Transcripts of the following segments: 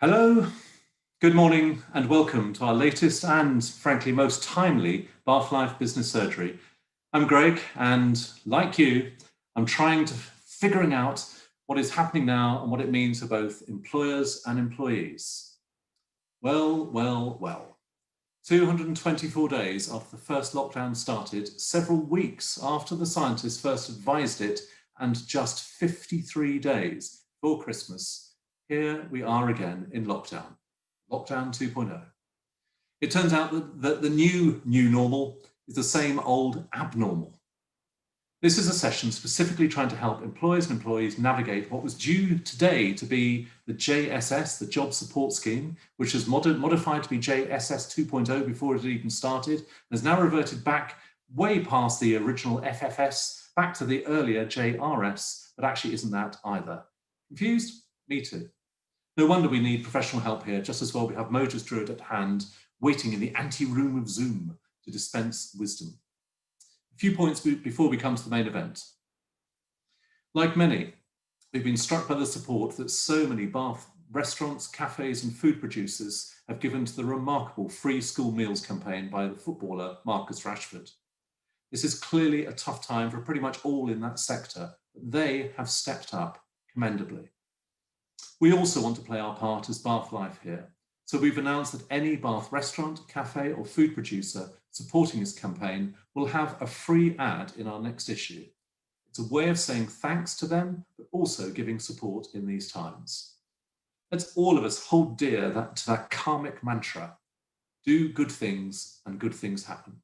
Hello, good morning and welcome to our latest and frankly most timely Bath Life Business Surgery. I'm Greg and like you, I'm figuring out what is happening now and what it means for both employers and employees. Well. 224 days after the first lockdown started, several weeks after the scientists first advised it, and just 53 days before Christmas, here we are again in lockdown 2.0. It turns out that the new normal is the same old abnormal. This is a session specifically trying to help employers and employees navigate what was due today to be the JSS, the Job Support Scheme, which was modified to be JSS 2.0 before it had even started, and has now reverted back way past the original FFS, back to the earlier JRS, but actually isn't that either. Confused? Me too. No wonder we need professional help here, just as well we have Mogers Drewett at hand, waiting in the ante-room of Zoom to dispense wisdom. A few points before we come to the main event. Like many, we've been struck by the support that so many Bath restaurants, cafes and food producers have given to the remarkable free school meals campaign by the footballer Marcus Rashford. This is clearly a tough time for pretty much all in that sector, but they have stepped up commendably. We also want to play our part as Bath Life here. So we've announced that any Bath restaurant, cafe or food producer supporting this campaign will have a free ad in our next issue. It's a way of saying thanks to them, but also giving support in these times. Let's all of us hold dear to that karmic mantra: do good things and good things happen.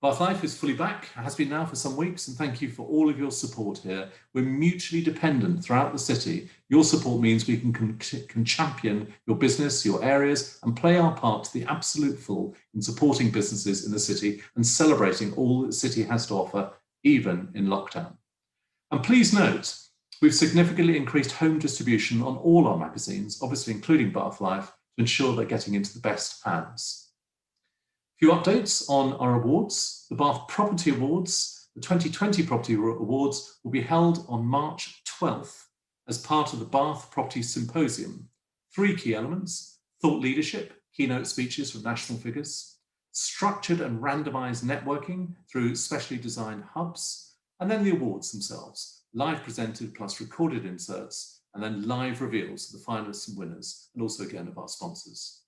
Bath Life is fully back, has been now for some weeks, and thank you for all of your support here. We're mutually dependent throughout the city. Your support means we can champion your business, your areas, and play our part to the absolute full in supporting businesses in the city and celebrating all that the city has to offer, even in lockdown. And please note, we've significantly increased home distribution on all our magazines, obviously including Bath Life, to ensure they're getting into the best hands. Few updates on our awards. The Bath Property Awards, the 2020 Property Awards, will be held on March 12th as part of the Bath Property Symposium. 3 key elements: thought leadership, keynote speeches from national figures, structured and randomized networking through specially designed hubs, and then the awards themselves, live presented plus recorded inserts, and then live reveals of the finalists and winners, and also again of our sponsors.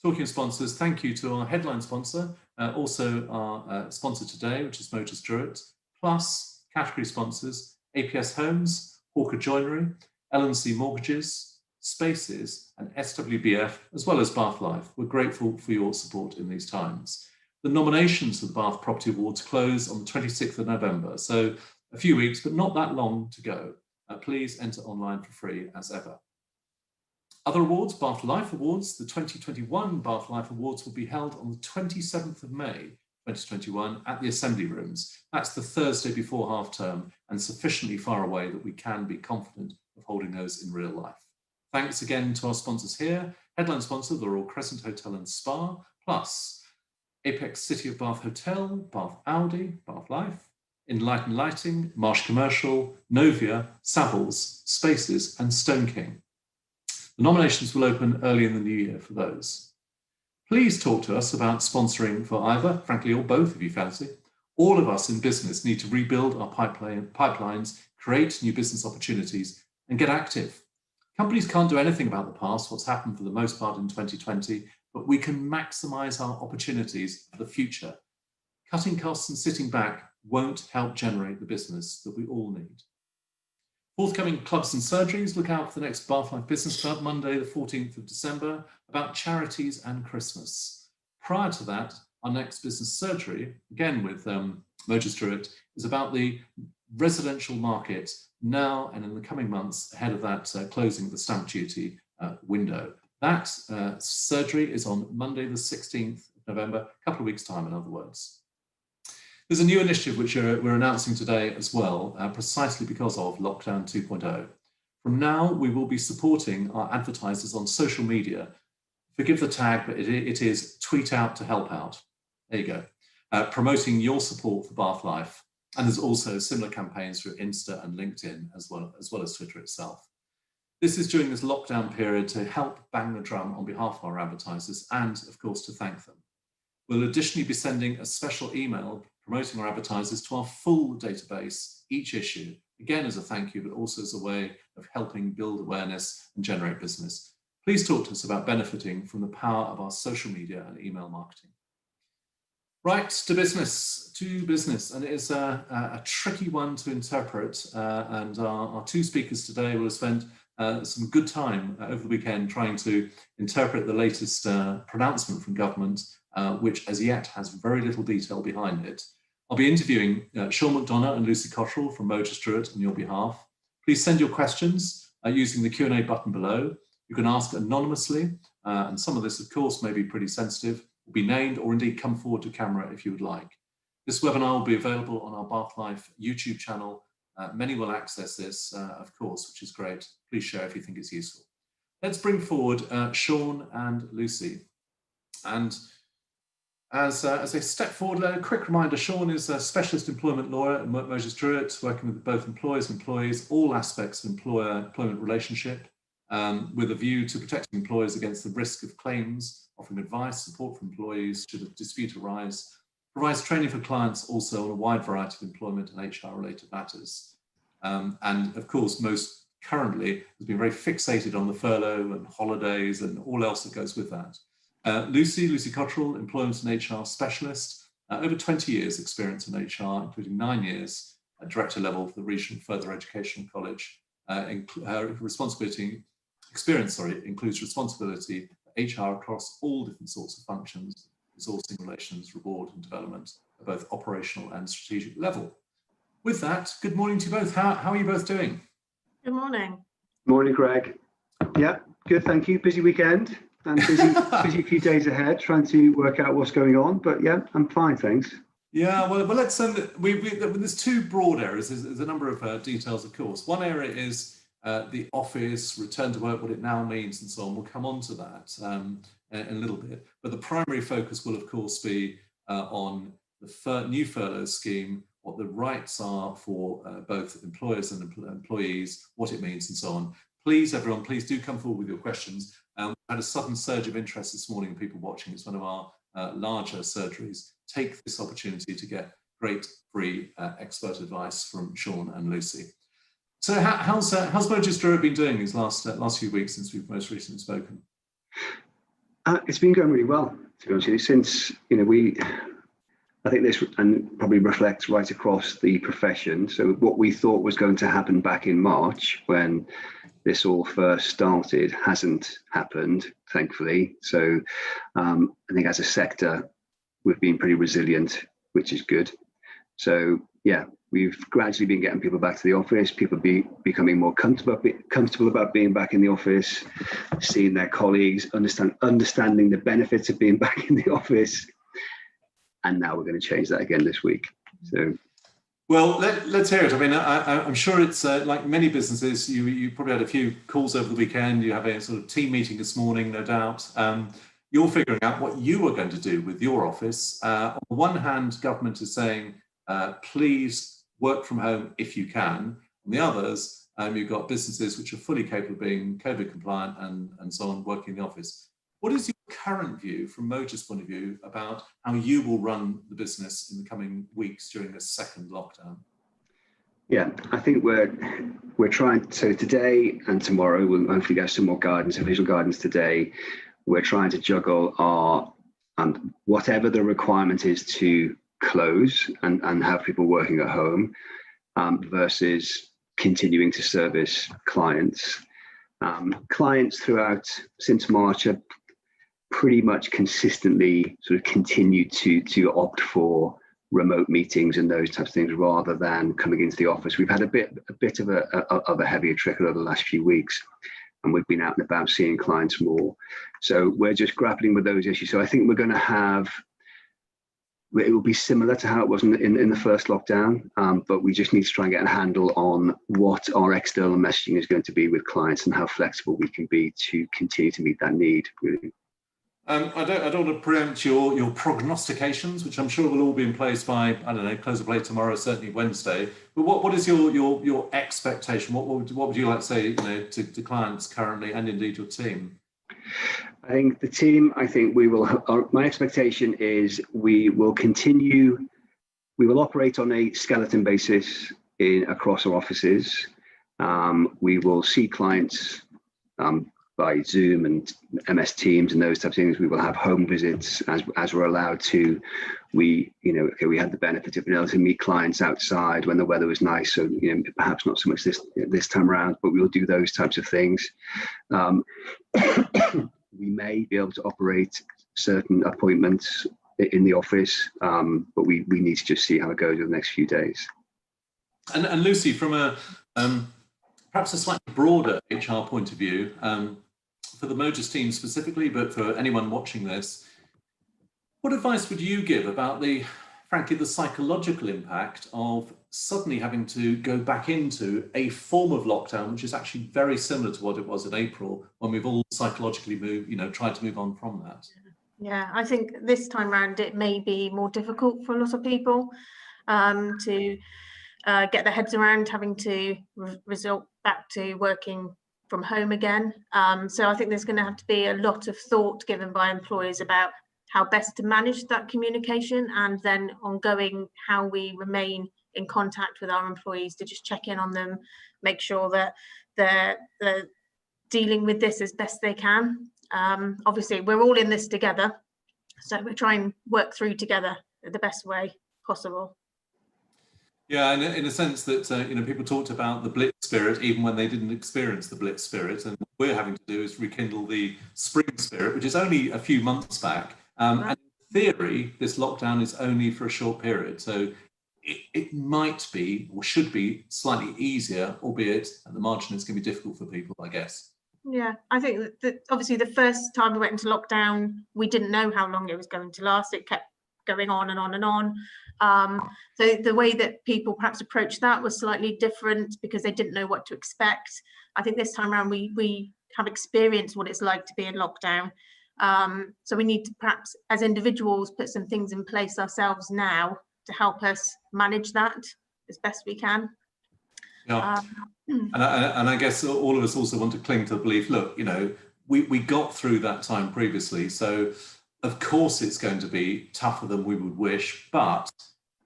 Talking of sponsors, thank you to our headline sponsor, also our sponsor today, which is Mogers Drewett, plus category sponsors, APS Homes, Hawker Joinery, L&C Mortgages, Spaces, and SWBF, as well as Bath Life. We're grateful for your support in these times. The nominations for the Bath Property Awards close on the 26th of November, so a few weeks, but not that long to go. Please enter online for free as ever. Other awards, Bath Life Awards. The 2021 Bath Life Awards will be held on the 27th of May, 2021 at the Assembly Rooms. That's the Thursday before half term and sufficiently far away that we can be confident of holding those in real life. Thanks again to our sponsors here. Headline sponsor, the Royal Crescent Hotel and Spa, plus Apex City of Bath Hotel, Bath Audi, Bath Life, Enlighten Lighting, Marsh Commercial, Novia, Savills, Spaces and Stone King. The nominations will open early in the new year for those. Please talk to us about sponsoring for either, frankly, or both if you fancy. All of us in business need to rebuild our pipelines, create new business opportunities, and get active. Companies can't do anything about the past, what's happened for the most part in 2020, but we can maximize our opportunities for the future. Cutting costs and sitting back won't help generate the business that we all need. Forthcoming clubs and surgeries, look out for the next Bath Life Business Club, Monday the 14th of December, about charities and Christmas. Prior to that, our next business surgery, again with Mogers Drewett, is about the residential market now and in the coming months ahead of that closing of the stamp duty window. That surgery is on Monday the 16th of November, a couple of weeks' time in other words. There's a new initiative which we're announcing today as well, precisely because of Lockdown 2.0. From now, we will be supporting our advertisers on social media. Forgive the tag, but it is tweet out to help out. There you go. Promoting your support for Bath Life. And there's also similar campaigns through Insta and LinkedIn as well as Twitter itself. This is during this lockdown period to help bang the drum on behalf of our advertisers and, of course, to thank them. We'll additionally be sending a special email promoting our advertisers to our full database each issue, again as a thank you, but also as a way of helping build awareness and generate business. Please talk to us about benefiting from the power of our social media and email marketing. Right, to business, and it is a tricky one to interpret, and our two speakers today will have spent some good time over the weekend trying to interpret the latest pronouncement from government, which as yet has very little detail behind it. I'll be interviewing Sean McDonough and Lucy Cotterell from Mogers Drewett on your behalf. Please send your questions using the Q&A button below. You can ask anonymously, and some of this, of course, may be pretty sensitive, will be named or indeed come forward to camera if you would like. This webinar will be available on our Bath Life YouTube channel. Many will access this, of course, which is great. Please share if you think it's useful. Let's bring forward Sean and Lucy. And as they step forward, a quick reminder, Sean is a specialist employment lawyer at Mogers Drewett, working with both employers and employees, all aspects of employer-employment relationship, with a view to protecting employers against the risk of claims, offering advice, support for employees should a dispute arise, provides training for clients also on a wide variety of employment and HR-related matters. And of course, most currently has been very fixated on the furlough and holidays and all else that goes with that. Lucy Cotterell, employment and HR specialist, over 20 years experience in HR, including 9 years at director level for the Regional Further Educational College. Her experience includes responsibility for HR across all different sorts of functions, resourcing, relations, reward and development at both operational and strategic level. With that, good morning to you both. How are you both doing? Good morning. Morning, Greg. Yeah, good, thank you. Busy weekend and busy few days ahead trying to work out what's going on, but yeah, I'm fine, thanks. Yeah, well let's there's two broad areas. There's a number of details, of course. One area is the office, return to work, what it now means and so on. We'll come on to that in a little bit, but the primary focus will of course be on the new furlough scheme, what the rights are for both employers and employees, what it means and so on. Please, everyone, please do come forward with your questions. We've had a sudden surge of interest this morning in people watching. It's one of our larger surgeries. Take this opportunity to get great free expert advice from Sean and Lucy. So how's Mogers Drewett been doing these last few weeks since we've most recently spoken? It's been going really well, to be honest with you, since, you know, I think this and probably reflects right across the profession. So what we thought was going to happen back in March when this all first started hasn't happened, thankfully. So I think as a sector, we've been pretty resilient, which is good. So yeah, we've gradually been getting people back to the office, people becoming more comfortable about being back in the office, seeing their colleagues, understanding the benefits of being back in the office. And now we're going to change that again this week. So, well, let's hear it. I mean, I'm sure it's like many businesses, you probably had a few calls over the weekend, you have a sort of team meeting this morning, no doubt. You're figuring out what you are going to do with your office. On the one hand, government is saying, please work from home if you can. On the others, you've got businesses which are fully capable of being COVID compliant and so on, working in the office. What is your current view from Mogers' point of view about how you will run the business in the coming weeks during this second lockdown? Yeah, I think we're trying, so today and tomorrow, we'll hopefully get some more guidance, official guidance today. We're trying to juggle our, whatever the requirement is to close and have people working at home versus continuing to service clients. Clients throughout, since March, have pretty much consistently sort of continued to opt for remote meetings and those types of things rather than coming into the office. We've had a bit of a heavier trickle over the last few weeks, and we've been out and about seeing clients more. So we're just grappling with those issues. So I think we're going to have, it will be similar to how it was in the first lockdown, but we just need to try and get a handle on what our external messaging is going to be with clients and how flexible we can be to continue to meet that need, really. I don't want to preempt your prognostications, which I'm sure will all be in place by, I don't know, close of play tomorrow, certainly Wednesday. But what is your expectation? What would you like to say, to clients currently, and indeed your team? I think the team, we will, my expectation is we will operate on a skeleton basis across our offices. We will see clients by Zoom and MS Teams and those types of things. We will have home visits as we're allowed to. We had the benefit of being able to meet clients outside when the weather was nice. So, perhaps not so much this time around, but we will do those types of things. We may be able to operate certain appointments in the office, but we need to just see how it goes over the next few days. And Lucy, from a perhaps a slightly broader HR point of view, for the Mogers team specifically, but for anyone watching this, what advice would you give about frankly, the psychological impact of suddenly having to go back into a form of lockdown, which is actually very similar to what it was in April, when we've all psychologically tried to move on from that? Yeah, I think this time around it may be more difficult for a lot of people to get their heads around having to resort back to working from home again. So I think there's going to have to be a lot of thought given by employers about how best to manage that communication, and then ongoing how we remain in contact with our employees to just check in on them, make sure that they're dealing with this as best they can. Obviously, we're all in this together, so we're trying to work through together the best way possible. Yeah, and in a sense that people talked about the blitz spirit even when they didn't experience the blitz spirit, and what we're having to do is rekindle the spring spirit, which is only a few months back. And in theory, this lockdown is only for a short period, so it might be or should be slightly easier, albeit at the margin it's going to be difficult for people, I guess. Yeah, I think that obviously the first time we went into lockdown, we didn't know how long it was going to last. It kept going on and on and on. So the way that people perhaps approached that was slightly different because they didn't know what to expect. I think this time around we have experienced what it's like to be in lockdown. So we need to perhaps as individuals put some things in place ourselves now to help us manage that as best we can. Yeah, and I guess all of us also want to cling to the belief, look, we got through that time previously, so of course it's going to be tougher than we would wish, but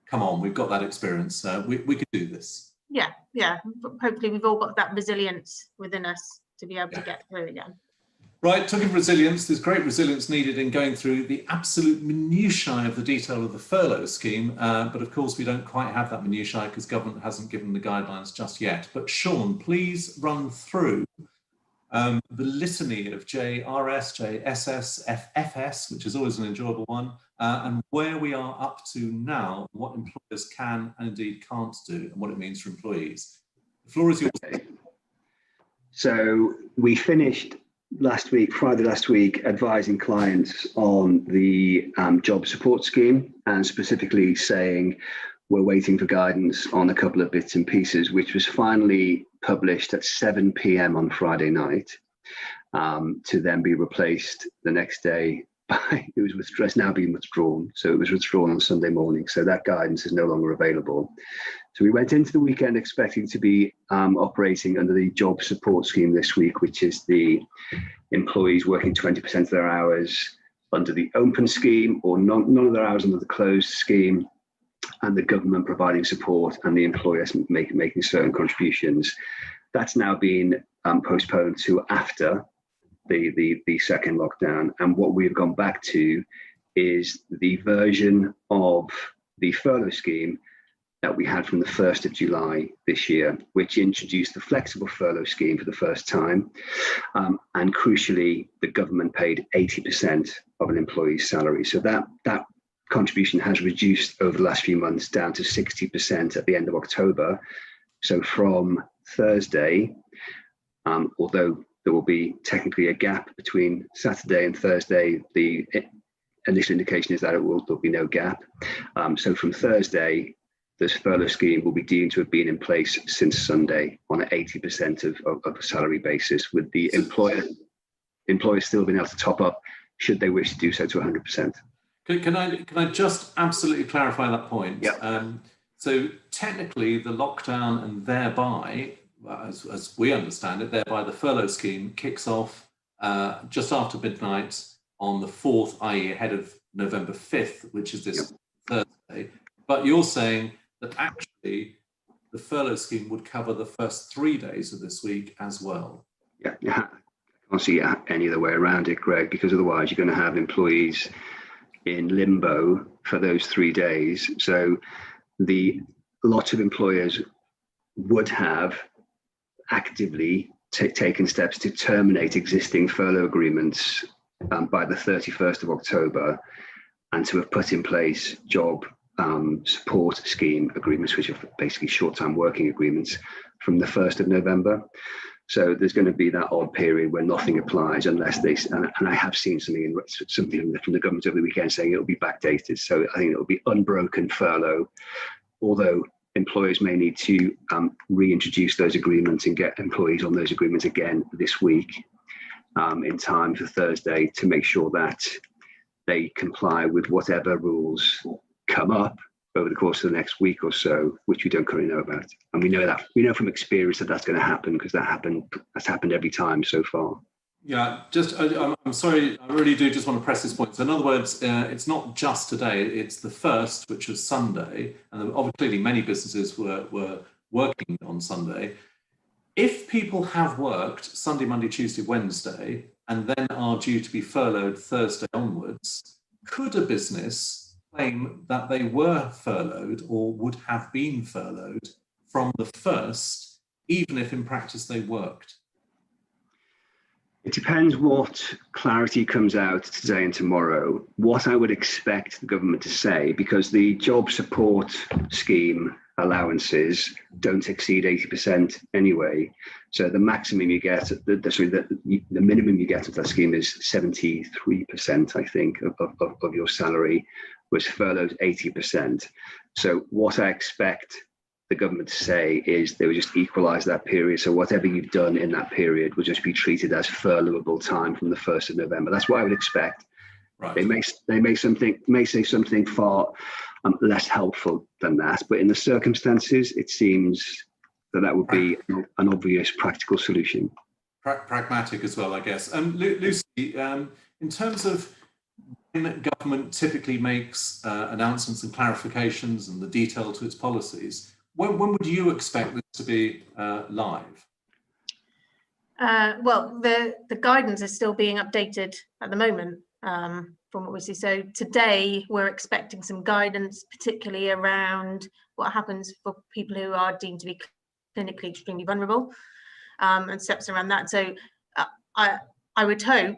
come on, we've got that experience, we could do this. Yeah, hopefully we've all got that resilience within us to be able to get through again. Right, talking of resilience, there's great resilience needed in going through the absolute minutiae of the detail of the furlough scheme, but of course we don't quite have that minutiae because government hasn't given the guidelines just yet. But Sean, please run through the litany of JRS, JSS, FFS, which is always an enjoyable one, and where we are up to now, what employers can and indeed can't do, and what it means for employees. The floor is yours. Okay. So we finished Friday last week, advising clients on the job support scheme, and specifically saying we're waiting for guidance on a couple of bits and pieces, which was finally published at 7 p.m. on Friday night, to then be replaced the next day by, it's now being withdrawn. So it was withdrawn on Sunday morning. So that guidance is no longer available. So we went into the weekend expecting to be operating under the job support scheme this week, which is the employees working 20% of their hours under the open scheme, or none of their hours under the closed scheme, and the government providing support and the employers making certain contributions. That's now been postponed to after the second lockdown. And what we've gone back to is the version of the furlough scheme that we had from the 1st of July this year, which introduced the flexible furlough scheme for the first time. And crucially, the government paid 80% of an employee's salary. So that contribution has reduced over the last few months down to 60% at the end of October. So from Thursday, although there will be technically a gap between Saturday and Thursday, the initial indication is that there'll be no gap. So from Thursday, this furlough scheme will be deemed to have been in place since Sunday on an 80% of a salary basis, with the employer still being able to top up should they wish to do so, to 100%. Can I just absolutely clarify that point? Yeah. So technically, the lockdown and thereby, as we understand it, thereby the furlough scheme kicks off just after midnight on the 4th, i.e. ahead of November 5th, which is this Thursday. But you're saying that actually the furlough scheme would cover the first 3 days of this week as well. Yeah, I can't see any other way around it, Greg, because otherwise you're going to have employees in limbo for those 3 days. So lots of employers would have actively taken steps to terminate existing furlough agreements by the 31st of October, and to have put in place job support scheme agreements, which are basically short-time working agreements, from the 1st of November. So there's going to be that odd period where nothing applies unless they, and I have seen something from the government over the weekend saying it'll be backdated. So I think it'll be unbroken furlough, although employers may need to reintroduce those agreements and get employees on those agreements again this week in time for Thursday, to make sure that they comply with whatever rules come up over the course of the next week or so, which we don't currently know about. And we know from experience that that's going to happen, because that's happened every time so far. Yeah, I'm sorry, I really do just want to press this point. So in other words, it's not just today, it's the 1st, which was Sunday, and obviously many businesses were working on Sunday. If people have worked Sunday, Monday, Tuesday, Wednesday, and then are due to be furloughed Thursday onwards, could a business claim that they were furloughed or would have been furloughed from the 1st, even if in practice they worked? It depends what clarity comes out today and tomorrow. What I would expect the government to say, because the job support scheme allowances don't exceed 80% anyway. So the maximum you get, the minimum you get of that scheme is 73%, I think, of your salary, was furloughed 80%. So what I expect the government to say is they would just equalise that period. So whatever you've done in that period will just be treated as furloughable time from the 1st of November. That's what I would expect. Right. They may say something far less helpful than that, but in the circumstances, it seems that would be an obvious practical solution. Pragmatic as well, I guess. Lucy, in terms of when government typically makes announcements and clarifications and the detail to its policies, when would you expect this to be live? Well, the guidance is still being updated at the moment, from what we see. So today we're expecting some guidance, particularly around what happens for people who are deemed to be clinically extremely vulnerable, and steps around that. So I would hope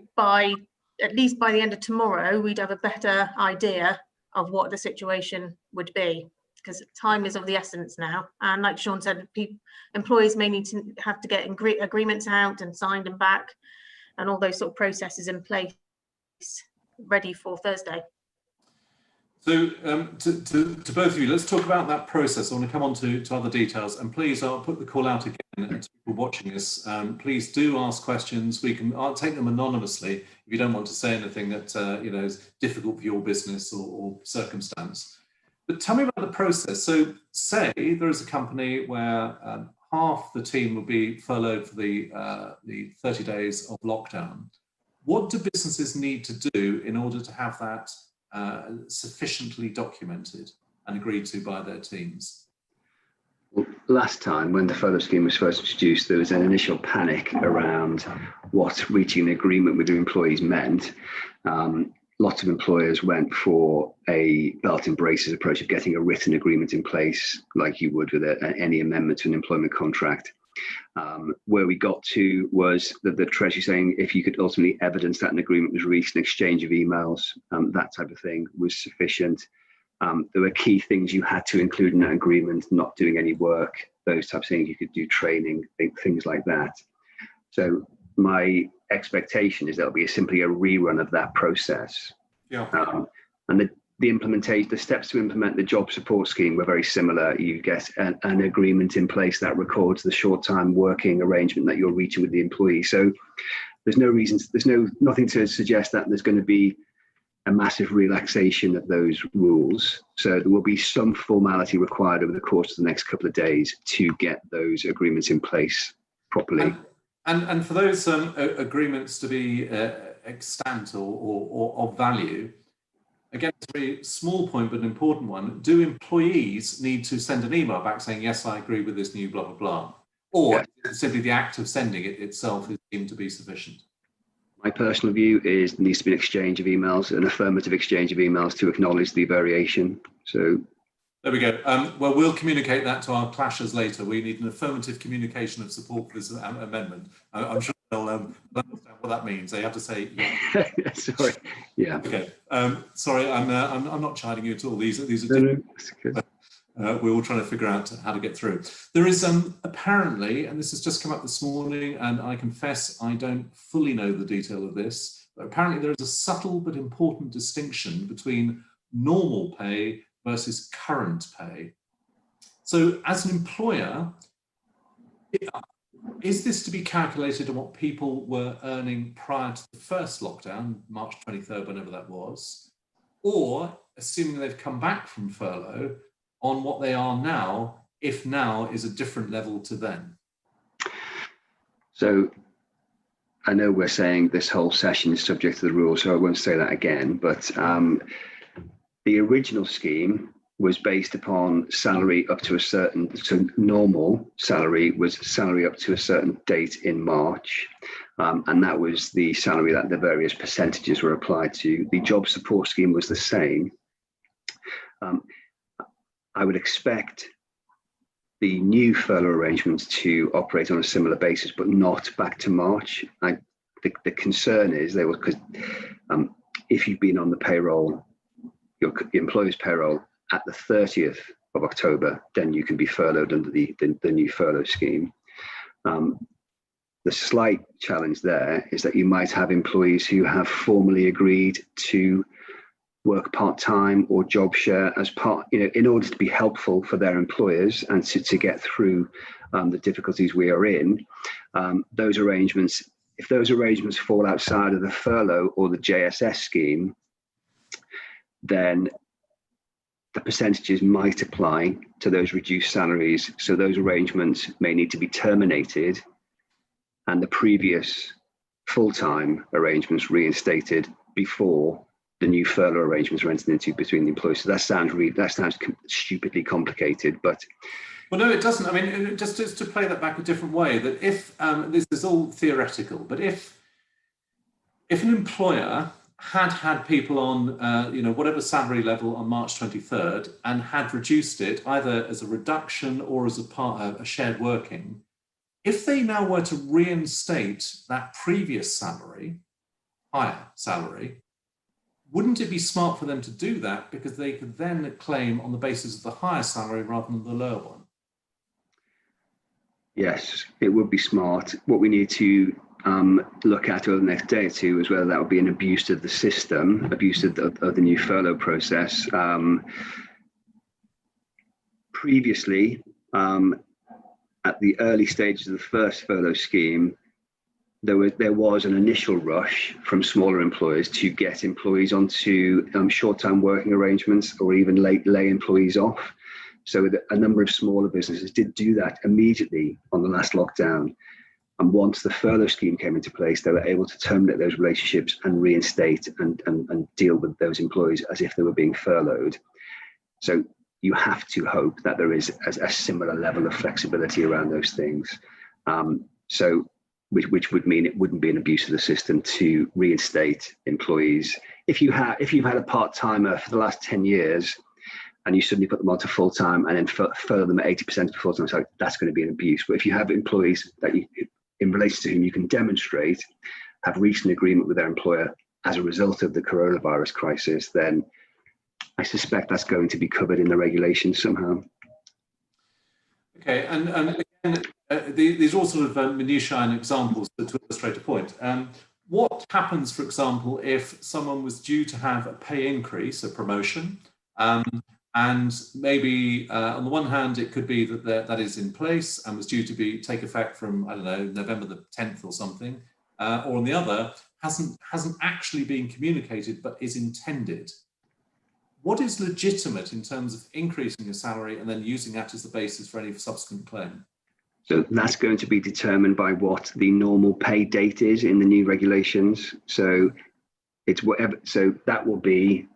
at least by the end of tomorrow, we'd have a better idea of what the situation would be, because time is of the essence now. And like Sean said, employees may need to have to get agreements out and signed and back, and all those sort of processes in place, ready for Thursday. So to both of you, let's talk about that process. I want to come on to other details, and please, I'll put the call out again to people watching this. Please do ask questions. I'll take them anonymously if you don't want to say anything that is difficult for your business or circumstance. But tell me about the process. So say there is a company where half the team will be furloughed for the 30 days of lockdown. What do businesses need to do in order to have that sufficiently documented and agreed to by their teams? Well, last time when the furlough scheme was first introduced, there was an initial panic around what reaching an agreement with their employees meant. Lots of employers went for a belt and braces approach of getting a written agreement in place, like you would with any amendment to an employment contract. Where we got to was the Treasury saying if you could ultimately evidence that an agreement was reached, an exchange of emails, that type of thing was sufficient. There were key things you had to include in that agreement: not doing any work, those types of things. You could do training, things like that. So my expectation is there'll be simply a rerun of that process. Yeah. And the implementation, the steps to implement the job support scheme were very similar. You get an agreement in place that records the short-time working arrangement that you're reaching with the employee. So there's no reasons, nothing to suggest that there's going to be a massive relaxation of those rules. So there will be some formality required over the course of the next couple of days to get those agreements in place properly. And for those agreements to be extant or of value, again, it's a very small point, but an important one. Do employees need to send an email back saying, yes, I agree with this new blah, blah, blah? Or simply the act of sending it itself is deemed to be sufficient? My personal view is there needs to be an exchange of emails, an affirmative exchange of emails to acknowledge the variation. So there we go. Well, we'll communicate that to our clashers later. We need an affirmative communication of support for this amendment. I'm sure they'll understand what that means. They have to say, yeah. Sorry. Yeah. Okay. Sorry, I'm not chiding you at all. These are no, that's good. We're all trying to figure out how to get through. There is apparently, and this has just come up this morning, and I confess I don't fully know the detail of this, but apparently there is a subtle but important distinction between normal pay versus current pay. So as an employer, is this to be calculated on what people were earning prior to the first lockdown, March 23rd, whenever that was, or assuming they've come back from furlough, on what they are now, if now is a different level to then? So I know we're saying this whole session is subject to the rules, so I won't say that again, but the original scheme was based upon salary up to a certain, so normal salary was salary up to a certain date in March. And that was the salary that the various percentages were applied to. The job support scheme was the same. I would expect the new furlough arrangements to operate on a similar basis, but not back to March. The concern is they will, because if you've been on the payroll, your employer's payroll at the 30th of October, then you can be furloughed under the new furlough scheme. The slight challenge there is that you might have employees who have formally agreed to work part-time or job share as part, in order to be helpful for their employers and to get through the difficulties we are in. Those arrangements, if those arrangements fall outside of the furlough or the JSS scheme, then the percentages might apply to those reduced salaries. So those arrangements may need to be terminated and the previous full-time arrangements reinstated before the new furlough arrangements are entered into between the employees. So that sounds stupidly complicated, but. Well, no, it doesn't. I mean, just to play that back a different way, that if, this is all theoretical, but if an employer had people on, whatever salary level on March 23rd and had reduced it either as a reduction or as a part of a shared working, if they now were to reinstate that previous salary, higher salary, wouldn't it be smart for them to do that because they could then claim on the basis of the higher salary rather than the lower one? Yes, it would be smart. What we need to look at over the next day or two is whether that would be an abuse of the system, abuse of the new furlough process. Previously, at the early stages of the first furlough scheme, there was an initial rush from smaller employers to get employees onto short-term working arrangements or even lay employees off. So a number of smaller businesses did do that immediately on the last lockdown. And once the furlough scheme came into place, they were able to terminate those relationships and reinstate and deal with those employees as if they were being furloughed. So you have to hope that there is a similar level of flexibility around those things. Which would mean it wouldn't be an abuse of the system to reinstate employees. If you've had a part-timer for the last 10 years and you suddenly put them onto full-time and then furlough them at 80% of full-time, so that's going to be an abuse. But if you have employees that you, in relation to whom you can demonstrate, have reached an agreement with their employer as a result of the coronavirus crisis, then I suspect that's going to be covered in the regulations somehow. Okay, and again, these are all sort of minutiae and examples to illustrate a point. What happens, for example, if someone was due to have a pay increase, a promotion, and maybe on the one hand, it could be that that is in place and was due to take effect from, I don't know, November the 10th or something. or on the other, hasn't actually been communicated but is intended. What is legitimate in terms of increasing your salary and then using that as the basis for any subsequent claim? So that's going to be determined by what the normal pay date is in the new regulations. So it's whatever. So that will be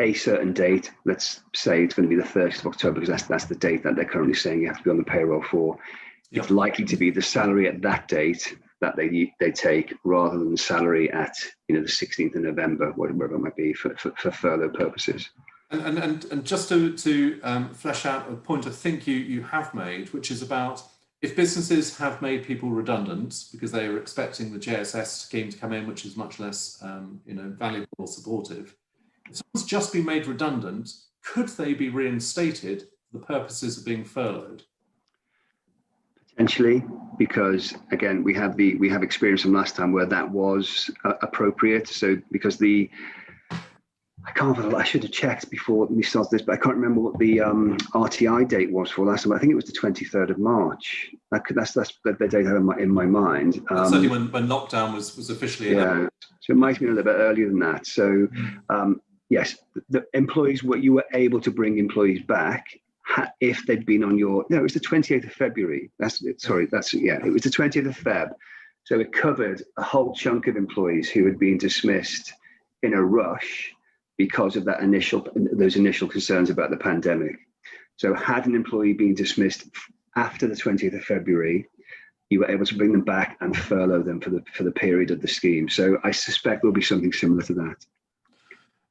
a certain date. Let's say it's going to be the 30th of October because that's the date that they're currently saying you have to be on the payroll for. Yep. It's likely to be the salary at that date that they take, rather than the salary at the 16th of November, whatever it might be, for furlough purposes. And just to flesh out a point I think you have made, which is about if businesses have made people redundant because they were expecting the JSS scheme to come in, which is much less valuable or supportive. If someone's just been made redundant, could they be reinstated for the purposes of being furloughed? Potentially, because again, we have experience from last time where that was appropriate. So because I should have checked before we started this, but I can't remember what the RTI date was for last time. I think it was the 23rd of March. That's the date I have in my mind. Certainly when lockdown was officially announced. So it might have been a little bit earlier than that. So yes, the employees, you were able to bring employees back if they'd been on your, it was the 28th of February. It was the 20th of Feb. So it covered a whole chunk of employees who had been dismissed in a rush because of those initial concerns about the pandemic. So had an employee been dismissed after the 20th of February, you were able to bring them back and furlough them for the period of the scheme. So I suspect there'll be something similar to that.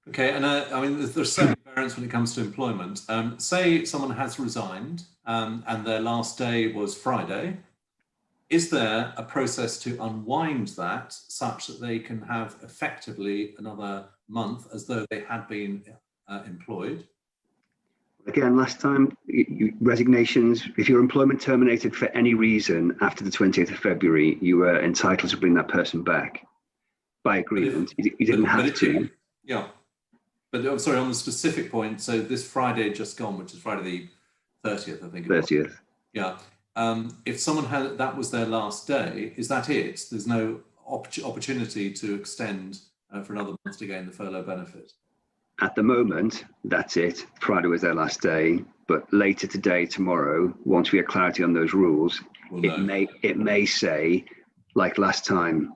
Okay, and there's certainly variance when it comes to employment. Say someone has resigned and their last day was Friday. Is there a process to unwind that such that they can have effectively another month as though they had been employed? Again, last time, resignations, if your employment terminated for any reason after the 20th of February, you were entitled to bring that person back by agreement. You didn't have to. Yeah. But I'm sorry, on the specific point, so this Friday just gone, which is Friday the 30th, I think. 30th. Yeah. If someone had, that was their last day, is that it? There's no opportunity to extend for another month to gain the furlough benefit? At the moment, that's it. Friday was their last day. But later today, tomorrow, once we have clarity on those rules, it may say, like last time,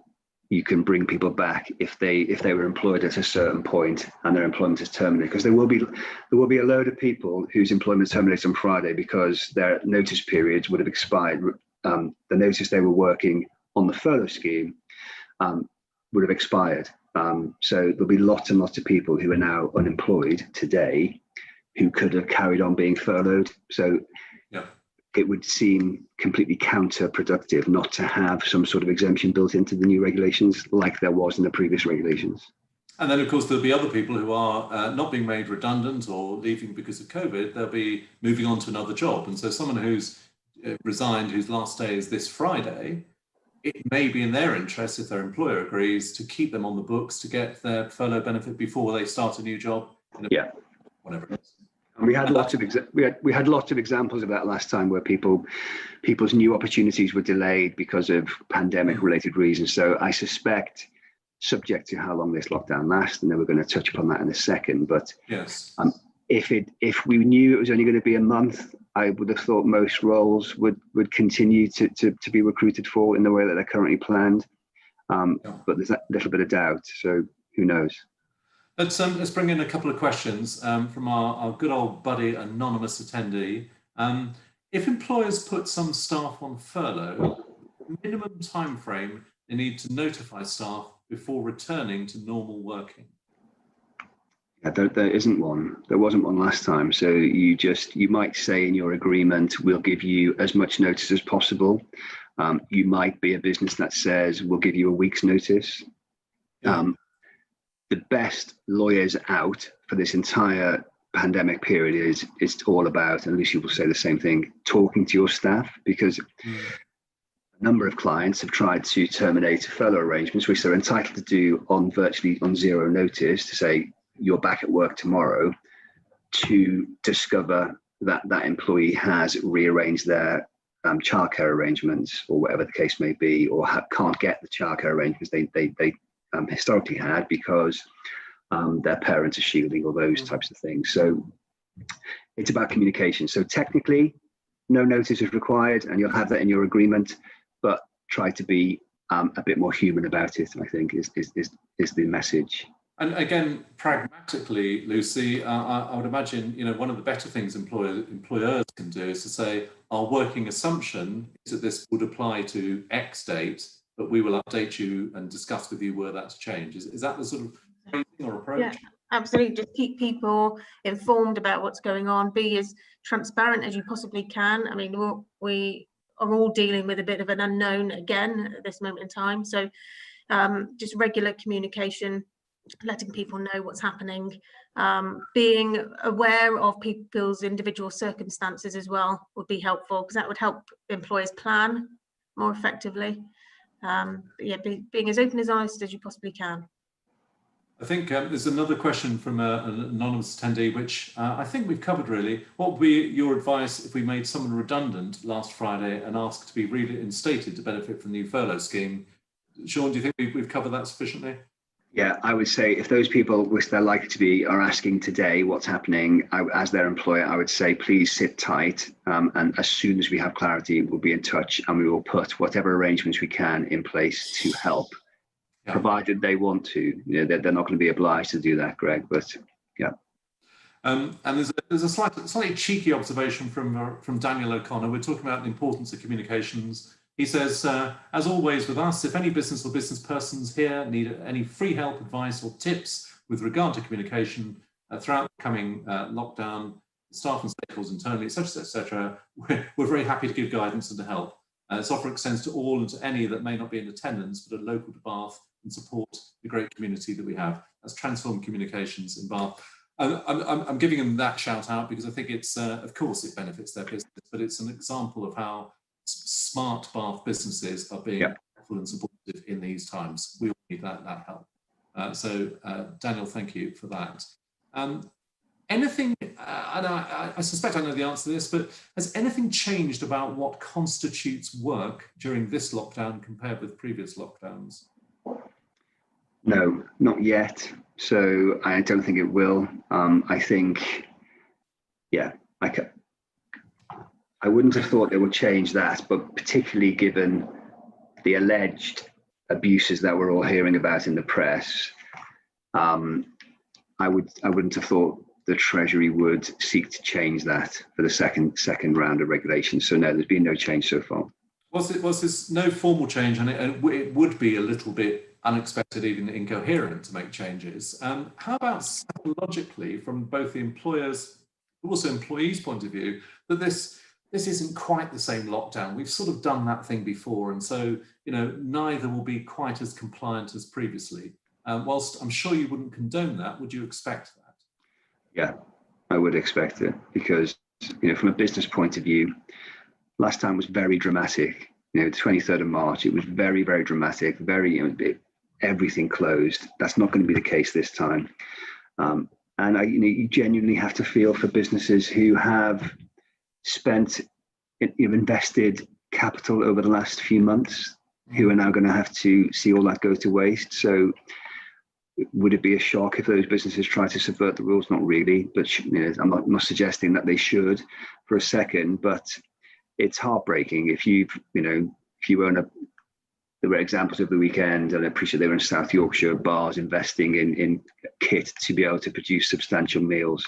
you can bring people back if they were employed at a certain point and their employment is terminated, because there will be a load of people whose employment terminates on Friday because their notice periods would have expired. The notice they were working on the furlough scheme would have expired. So there'll be lots and lots of people who are now unemployed today who could have carried on being furloughed. So it would seem completely counterproductive not to have some sort of exemption built into the new regulations like there was in the previous regulations. And then, of course, there'll be other people who are not being made redundant or leaving because of COVID. They'll be moving on to another job. And so someone who's resigned, whose last day is this Friday, it may be in their interest, if their employer agrees, to keep them on the books to get their furlough benefit before they start a new job. Whatever it is. And we had lots of examples of that last time, where people's new opportunities were delayed because of pandemic-related reasons. So I suspect, subject to how long this lockdown lasts, and then we're going to touch upon that in a second. But yes, if we knew it was only going to be a month, I would have thought most roles would continue to be recruited for in the way that they're currently planned. But there's a little bit of doubt. So who knows? Let's bring in a couple of questions from our good old buddy anonymous attendee. If employers put some staff on furlough, minimum time frame they need to notify staff before returning to normal working? Yeah, there isn't one. There wasn't one last time. So you might say in your agreement, we'll give you as much notice as possible. You might be a business that says we'll give you a week's notice. The best lawyers out for this entire pandemic period is all about, and Lucy will say the same thing, talking to your staff, because a number of clients have tried to terminate furlough arrangements, which they're entitled to do virtually on zero notice, to say you're back at work tomorrow, to discover that that employee has rearranged their childcare arrangements or whatever the case may be, or can't get the childcare arrangements they historically had because their parents are shielding or those types of things. So it's about communication. So technically, no notice is required, and you'll have that in your agreement, but try to be a bit more human about it, I think, is the message. And again, pragmatically, Lucy, I would imagine, one of the better things employers can do is to say, our working assumption is that this would apply to X date, but we will update you and discuss with you where that's changed. Is that the sort of phrasing or approach? Yeah, absolutely. Just keep people informed about what's going on. Be as transparent as you possibly can. I mean, we are all dealing with a bit of an unknown again at this moment in time. So just regular communication, letting people know what's happening, being aware of people's individual circumstances as well would be helpful, because that would help employers plan more effectively. Being as open as honest as you possibly can. I think there's another question from an anonymous attendee, which I think we've covered really. What would be your advice if we made someone redundant last Friday and asked to be reinstated to benefit from the new furlough scheme? Sean, do you think we've covered that sufficiently? Yeah, I would say if those people, which they're likely to be, are asking today what's happening as their employer, I would say please sit tight, and as soon as we have clarity, we'll be in touch and we will put whatever arrangements we can in place to help, provided they want to. They're not going to be obliged to do that, Greg, but yeah. And there's a slightly cheeky observation from Daniel O'Connor. We're talking about the importance of communications. He says, as always with us, if any business or business persons here need any free help, advice or tips with regard to communication throughout the coming lockdown, staff and stakeholders internally, etc., we're very happy to give guidance and to help. This offer extends to all and to any that may not be in attendance, but are local to Bath and support the great community that we have. That's Transform Communications in Bath. I'm giving them that shout out because I think it's, of course, it benefits their business, but it's an example of how smart Bath businesses are being helpful and supportive in these times. We all need that help. So Daniel, thank you for that. Anything, and I suspect I know the answer to this, but has anything changed about what constitutes work during this lockdown compared with previous lockdowns? No, not yet. So I don't think it will. I think, I wouldn't have thought they would change that, but particularly given the alleged abuses that we're all hearing about in the press, I wouldn't have thought the Treasury would seek to change that for the second round of regulations. So no, there's been no change so far. Was this no formal change, and it would be a little bit unexpected, even incoherent, to make changes? How about psychologically, from both the employers but also employees' point of view, that this isn't quite the same lockdown? We've sort of done that thing before, and so neither will be quite as compliant as previously. Whilst I'm sure you wouldn't condone that, would you expect that? Yeah, I would expect it, because from a business point of view, last time was very dramatic. The 23rd of March, it was very, very dramatic. Everything closed. That's not going to be the case this time. And you genuinely have to feel for businesses who have invested capital over the last few months, who are now going to have to see all that go to waste. So would it be a shock if those businesses try to subvert the rules? Not really, but I'm not suggesting that they should for a second, but it's heartbreaking if you own there were examples of the weekend, and I appreciate they were in South Yorkshire, bars investing in kit to be able to produce substantial meals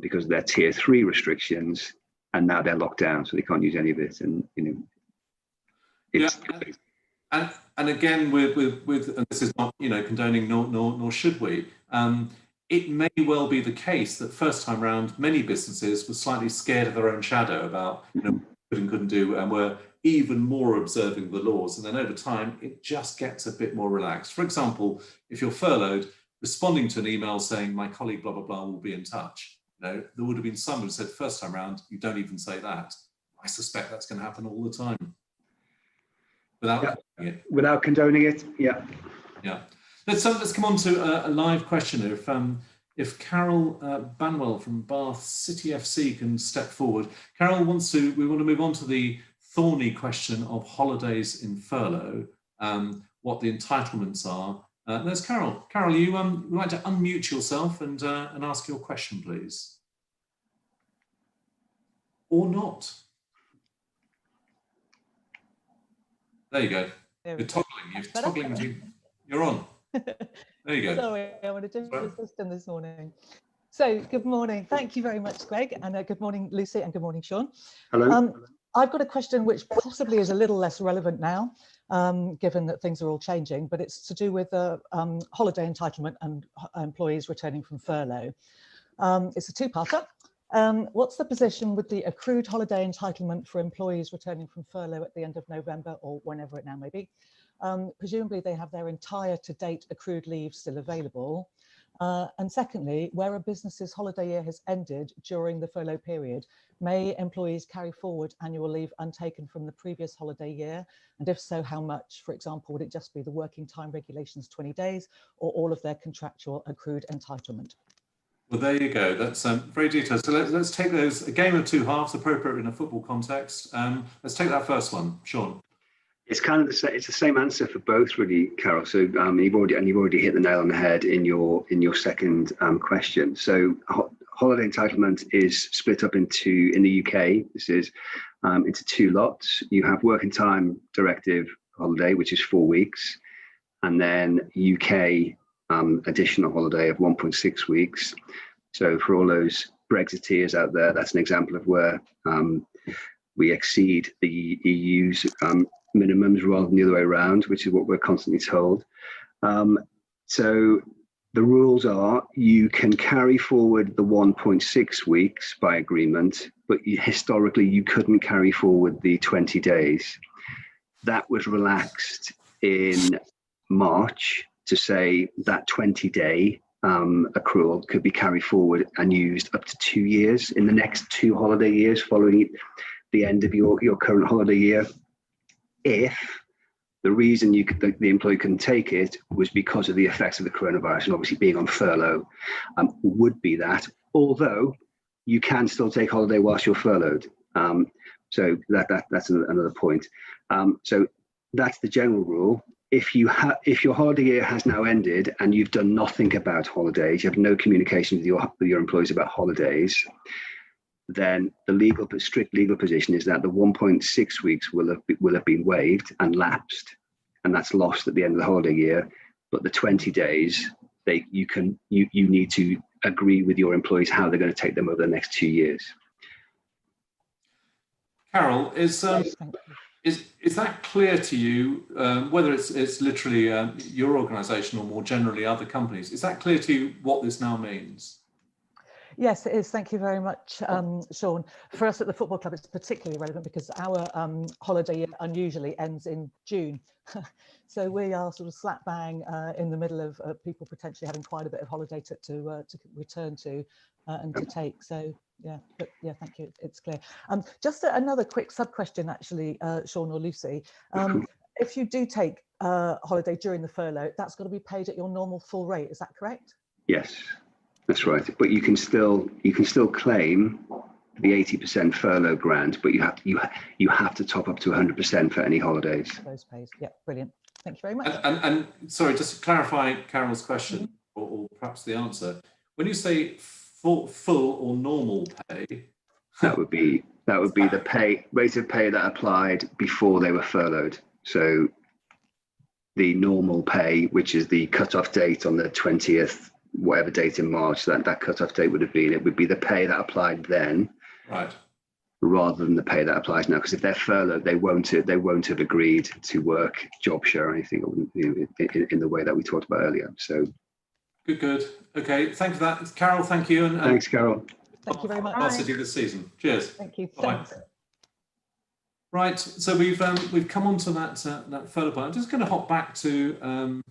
because of their tier 3 restrictions, and now they're locked down, so they can't use any of it. And it's and again, with and this is not condoning nor should we. It may well be the case that first time round, many businesses were slightly scared of their own shadow about could and couldn't do, and were even more observing the laws. And then over time, it just gets a bit more relaxed. For example, if you're furloughed, responding to an email saying my colleague blah blah blah will be in touch, there would have been someone who said first time round, you don't even say that. I suspect that's going to happen all the time. Without condoning it. Yeah. Let's come on to a live question. if Carol Banwell from Bath City FC can step forward. Carol we want to move on to the thorny question of holidays in furlough, what the entitlements are. There's Carol. Carol, you would like to unmute yourself and ask your question, please. Or not. There you go. You're toggling. You're on. There you go. Sorry, I'm on a different system this morning. So, good morning. Thank you very much, Greg, and good morning, Lucy, and good morning, Sean. Hello. I've got a question which possibly is a little less relevant now, given that things are all changing, but it's to do with holiday entitlement and employees returning from furlough. It's a two-parter. What's the position with the accrued holiday entitlement for employees returning from furlough at the end of November or whenever it now may be? Presumably they have their entire to-date accrued leave still available. And secondly, where a business's holiday year has ended during the furlough period, may employees carry forward annual leave untaken from the previous holiday year? And if so, how much? For example, would it just be the working time regulations 20 days or all of their contractual accrued entitlement? Well, there you go. That's very detailed. So let's take those, a game of two halves, appropriate in a football context. Let's take that first one, Sean. It's kind of it's the same answer for both, really, Carol. So you've already hit the nail on the head in your second question. So holiday entitlement is split up into, in the UK, this is into two lots. You have working time directive holiday, which is 4 weeks, and then UK additional holiday of 1.6 weeks. So for all those Brexiteers out there, that's an example of where we exceed the EU's minimums rather than the other way around, which is what we're constantly told. So the rules are you can carry forward the 1.6 weeks by agreement, but historically you couldn't carry forward the 20 days. That was relaxed in March to say that 20-day accrual could be carried forward and used up to 2 years in the next 2 holiday years following the end of your current holiday year. If the reason the employee couldn't take it was because of the effects of the coronavirus, and obviously being on furlough would be that, although you can still take holiday whilst you're furloughed. So that's another point. So that's the general rule. If your holiday year has now ended and you've done nothing about holidays, you have no communication with your employees about holidays, then the strict legal position is that the 1.6 weeks will have been waived and lapsed, and that's lost at the end of the holiday year. But the 20 days, you need to agree with your employees how they're going to take them over the next 2 years. Carol, is that clear to you, whether it's literally your organisation or more generally other companies? Is that clear to you what this now means? Yes, it is. Thank you very much, Sean. For us at the football club, it's particularly relevant because our holiday year unusually ends in June. So we are sort of slap bang in the middle of people potentially having quite a bit of holiday to return to and to take. So yeah, but yeah, thank you. It's clear. Just another quick sub question, actually, Sean or Lucy. If you do take holiday during the furlough, that's got to be paid at your normal full rate. Is that correct? Yes. That's right, but you can still claim the 80% furlough grant, but you have to top up to 100% for any holidays. Those pays, yeah, brilliant. Thank you very much. And sorry, just to clarify Carol's question, or perhaps the answer. When you say full or normal pay, that would be the rate of pay that applied before they were furloughed. So the normal pay, which is the cut-off date on the 20th. Whatever date in March that cut-off date would have been, it would be the pay that applied then, right, rather than the pay that applies now. Because if they're furloughed, they won't have agreed to work job share or anything in the way that we talked about earlier. So good. Okay, thank you for that, Carol. Thank you. And thanks, Carol. Thank you very much. I'll see you this season. Cheers. Thank you. Bye. Right. So we've come on to that furlough point. I'm just going to hop back to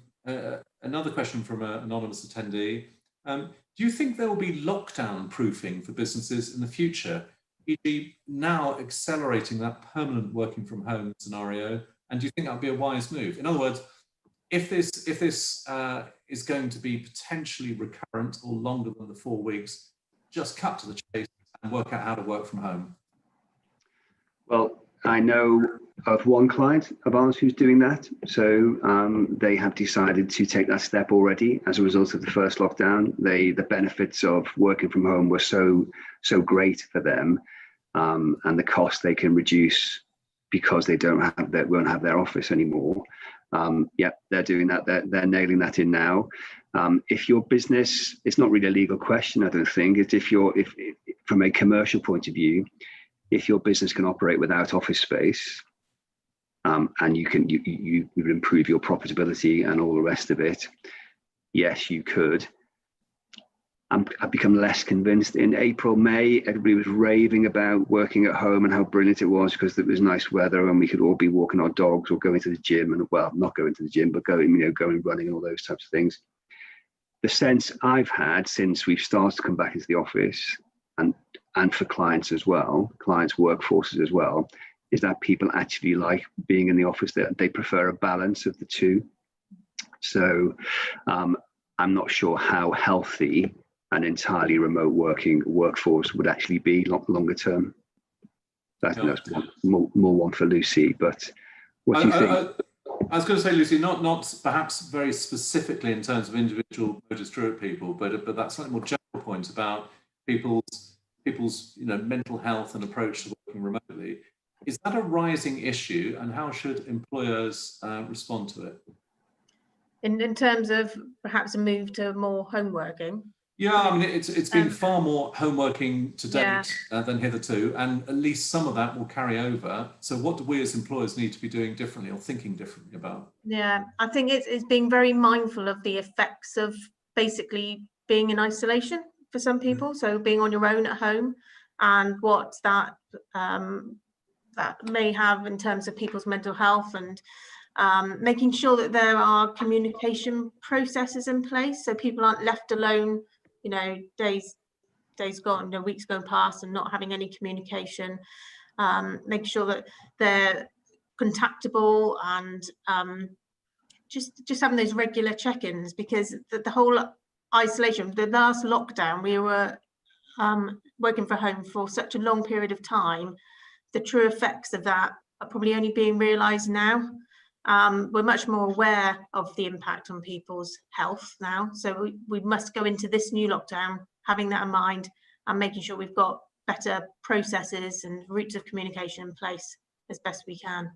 another question from an anonymous attendee. Do you think there will be lockdown proofing for businesses in the future, e.g. now accelerating that permanent working from home scenario? And do you think that would be a wise move? In other words, if this is going to be potentially recurrent or longer than the 4 weeks, just cut to the chase and work out how to work from home. Well, I know of one client of ours who's doing that. So they have decided to take that step already as a result of the first lockdown. The benefits of working from home were so great for them, and the cost they can reduce because they won't have their office anymore. Yep, they're doing that. They're nailing that in now. If your business, it's not really a legal question, I don't think. It's if from a commercial point of view, if your business can operate without office space, and you would improve your profitability and all the rest of it, yes, you could. I've become less convinced. In April, May, everybody was raving about working at home and how brilliant it was because it was nice weather and we could all be walking our dogs or going to the gym, and well, not going to the gym, but going running and all those types of things. The sense I've had since we've started to come back into the office, and for clients as well, clients' workforces as well, is that people actually like being in the office. They prefer a balance of the two. So I'm not sure how healthy an entirely remote working workforce would actually be longer term. That's more one for Lucy, but what do you think? I was going to say, Lucy, not perhaps very specifically in terms of individual Mogers Drewett people, but that slightly more general point about people's mental health and approach to working remotely. Is that a rising issue, and how should employers respond to it? In terms of perhaps a move to more home working? Yeah, I mean, it's been far more home working to date than hitherto, and at least some of that will carry over. So what do we as employers need to be doing differently or thinking differently about? Yeah, I think it's being very mindful of the effects of basically being in isolation for some people. So being on your own at home, and what that may have in terms of people's mental health, and making sure that there are communication processes in place so people aren't left alone, days gone, weeks going past and not having any communication. Making sure that they're contactable, and just having those regular check-ins, because the whole isolation, the last lockdown, we were working from home for such a long period of time. The true effects of that are probably only being realised now. We're much more aware of the impact on people's health now. So we must go into this new lockdown having that in mind and making sure we've got better processes and routes of communication in place as best we can.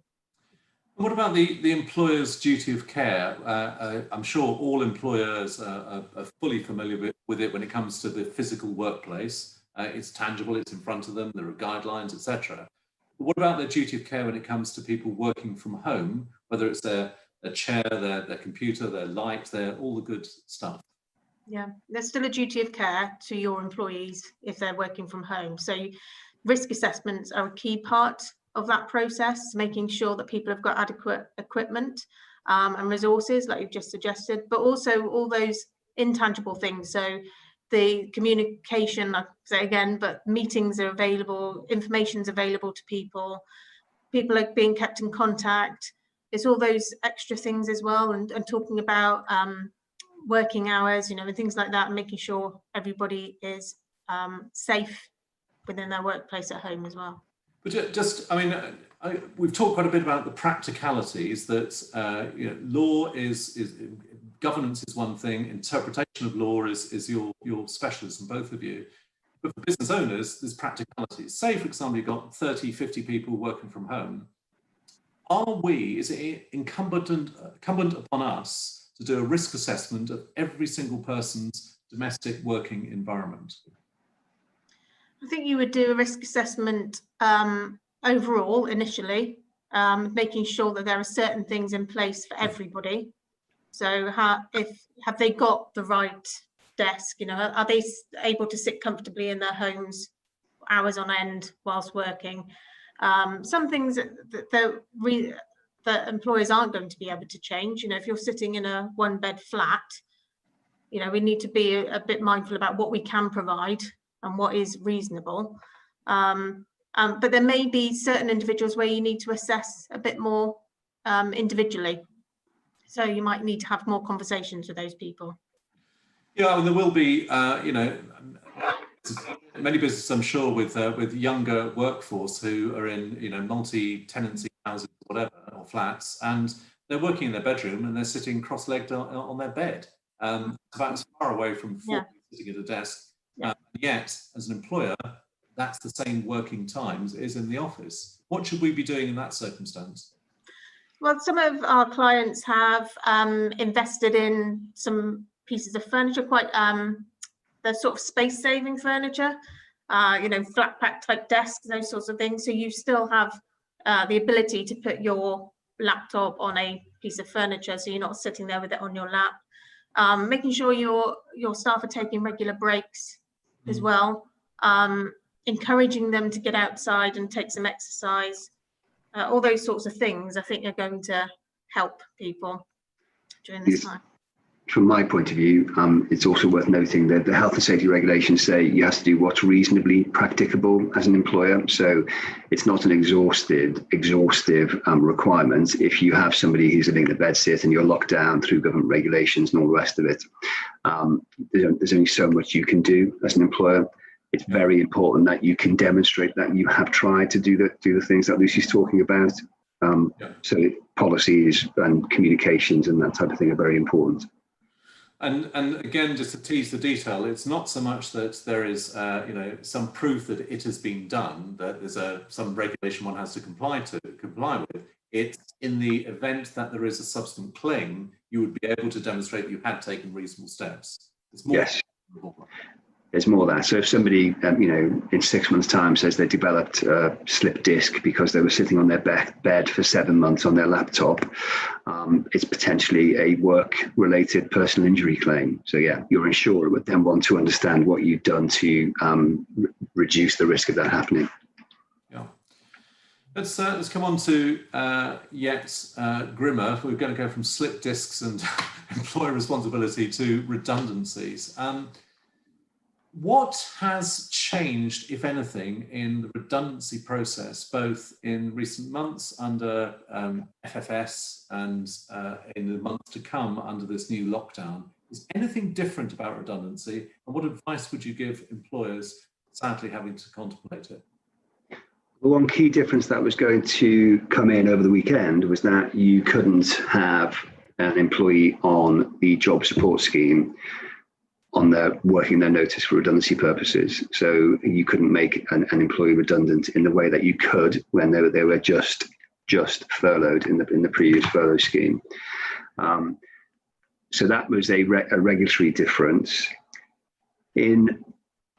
What about the employer's duty of care? I'm sure all employers are fully familiar with it when it comes to the physical workplace. It's tangible, it's in front of them, there are guidelines, etc. But what about their duty of care when it comes to people working from home, whether it's their chair, their computer, their light, all the good stuff? Yeah, there's still a duty of care to your employees if they're working from home. So risk assessments are a key part of that process, making sure that people have got adequate equipment and resources like you've just suggested, but also all those intangible things. So the communication, I'll say again, but meetings are available, information's available to people are being kept in contact. It's all those extra things as well, and talking about working hours, and things like that, and making sure everybody is safe within their workplace at home as well. But we've talked quite a bit about the practicalities that law is governance is one thing, interpretation of law is your specialism, both of you. But for business owners, there's practicalities. Say, for example, you've got 30, 50 people working from home. Is it incumbent upon us to do a risk assessment of every single person's domestic working environment? I think you would do a risk assessment overall initially, making sure that there are certain things in place for everybody. So have they got the right desk? Are they able to sit comfortably in their homes hours on end whilst working? Some things that employers aren't going to be able to change. If you're sitting in a one-bed flat, we need to be a bit mindful about what we can provide and what is reasonable. But there may be certain individuals where you need to assess a bit more individually. So you might need to have more conversations with those people. Yeah, I mean, there will be, many businesses, I'm sure, with younger workforce who are in, multi-tenancy houses, or whatever, or flats, and they're working in their bedroom and they're sitting cross-legged on their bed. About as far away from sitting at a desk. Yet, as an employer, that's the same working times as in the office. What should we be doing in that circumstance? Well, some of our clients have invested in some pieces of furniture, the sort of space-saving furniture, flat pack type desks, those sorts of things. So you still have the ability to put your laptop on a piece of furniture, so you're not sitting there with it on your lap. Making sure your staff are taking regular breaks as well. Encouraging them to get outside and take some exercise. All those sorts of things, I think, are going to help people during this time. From my point of view, it's also worth noting that the health and safety regulations say you have to do what's reasonably practicable as an employer. So it's not an exhaustive requirement. If you have somebody who's living in a bed sit and you're locked down through government regulations and all the rest of it, there's only so much you can do as an employer. It's very important that you can demonstrate that you have tried to do the things that Lucy's talking about. So policies and communications and that type of thing are very important. And again, just to tease the detail, it's not so much that there is some proof that it has been done, that there's some regulation one has to comply with. It's in the event that there is a subsequent claim, you would be able to demonstrate that you had taken reasonable steps. It's more. Yes. There's more of that. So if somebody, in 6 months' time says they developed a slip disc because they were sitting on their bed for 7 months on their laptop, it's potentially a work-related personal injury claim. So yeah, your insurer would then want to understand what you've done to reduce the risk of that happening. Yeah. Let's come on to yet grimmer. We're going to go from slip discs and employer responsibility to redundancies. What has changed, if anything, in the redundancy process, both in recent months under FFS and in the months to come under this new lockdown? Is anything different about redundancy? And what advice would you give employers sadly having to contemplate it? The one key difference that was going to come in over the weekend was that you couldn't have an employee on the job support scheme working their notice for redundancy purposes. So you couldn't make an employee redundant in the way that you could when they were just furloughed in the previous furlough scheme. So that was a regulatory difference. There